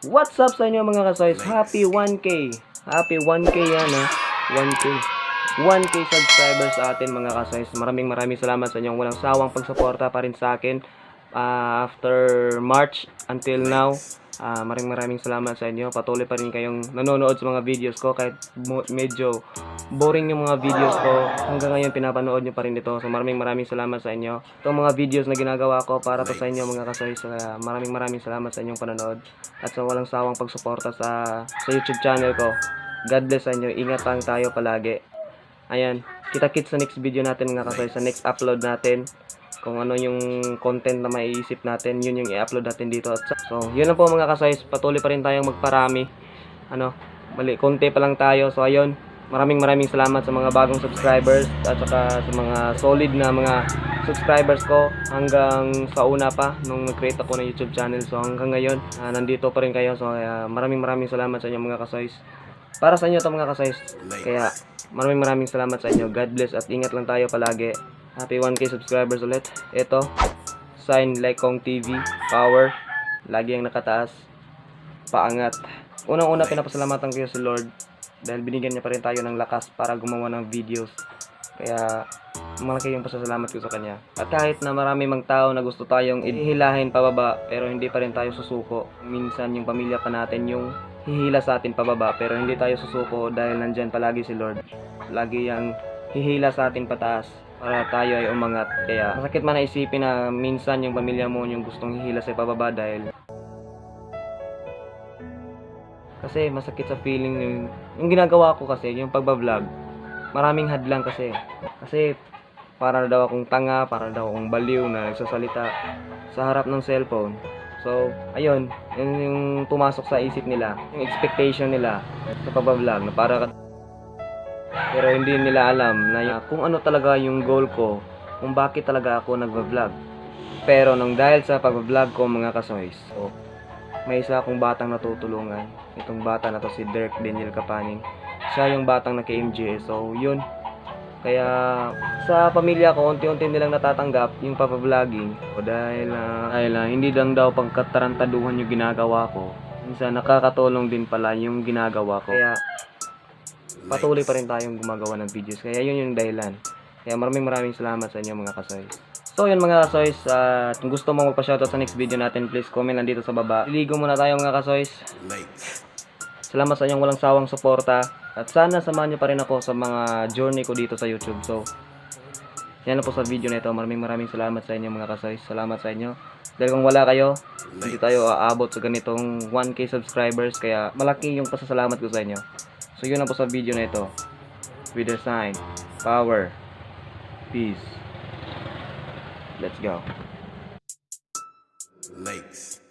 What's up sa inyo mga kasoys? Happy 1K! Happy 1K yan ha. 1K. 1K subscribers sa atin mga kasoys. Maraming salamat sa inyong walang sawang pagsuporta pa rin sa akin. After March until now, maraming salamat sa inyo. Patuloy pa rin kayong nanonood sa mga videos ko kahit medyo boring yung mga videos ko. Hanggang ngayon pinapanood nyo pa rin ito. So maraming salamat sa inyo. Itong mga videos na ginagawa ko para to sa inyo mga kasoys. Kaya maraming salamat sa inyong panonood at sa walang sawang pagsuporta sa YouTube channel ko. God bless sa inyo. Ingat lang tayo palagi. Ayan, kita-kits sa next video natin mga kasoy, sa next upload natin. Kung ano yung content na maiisip natin, yun yung i-upload natin dito. So, yun lang po mga kasoy, patuloy pa rin tayong magparami. Konti pa lang tayo. So, ayun, maraming salamat sa mga bagong subscribers at saka sa mga solid na mga subscribers ko hanggang sa una pa nung nag-create ako ng YouTube channel. So, hanggang ngayon, nandito pa rin kayo. So, maraming salamat sa inyo mga kasoy. Para sa inyo to mga kasoy. Kaya, maraming salamat sa inyo. God bless at ingat lang tayo palagi. Happy 1K subscribers ulit. Ito, sign like Kong TV, power, lagi ang nakataas, paangat. Unang-una pinapasalamatan ko si Lord dahil binigyan niya pa rin tayo ng lakas para gumawa ng videos. Kaya malaki yung pasasalamat ko sa kanya. At kahit na marami mang tao na gusto tayong ihilahin pababa pero hindi pa rin tayo susuko. Minsan yung pamilya pa natin yung hihila sa atin pababa pero hindi tayo susuko dahil nandyan palagi si Lord. Lagi yang hihila sa atin pataas para tayo ay umangat. Kaya masakit man na isipin na minsan yung pamilya mo yung gustong hihila sa pababa dahil kasi masakit sa feeling yung ginagawa ko kasi yung pagbablog. Maraming hadlang kasi para daw akong tanga, para daw akong baliw na nagsasalita sa harap ng cellphone. So, ayun, yun yung pumasok sa isip nila, yung expectation nila sa pagbablog na pero hindi nila alam na kung ano talaga yung goal ko, kung bakit talaga ako nagbablog. Pero dahil sa pagbablog ko mga kasoys, so, may isa akong batang natutulungan. Itong bata na to si Derek Daniel Kapaning. Siya yung batang naka-MGS. So, yun. Kaya sa pamilya ko, unti-unti nilang natatanggap yung papa-vlogging. Dahil hindi lang daw pagkatarantaduhan yung ginagawa ko. Minsan nakakatulong din pala yung ginagawa ko. Kaya patuloy pa rin tayong gumagawa ng videos. Kaya yun yung dahilan. Kaya maraming salamat sa inyo mga kasoy. So yun mga kasoy, kung gusto mo magpa-shoutout sa next video natin, please comment lang dito sa baba. Liligo muna tayo mga kasoy. Salamat sa inyong walang sawang suporta. At sana samahan nyo pa rin ako sa mga journey ko dito sa YouTube. So, yan na po sa video na ito. Maraming salamat sa inyo mga kasoy. Salamat sa inyo. Dahil kung wala kayo, hindi tayo aabot sa ganitong 1K subscribers. Kaya malaki yung pasasalamat ko sa inyo. So, yun na po sa video na ito. With the sign, power, peace. Let's go. Lakes.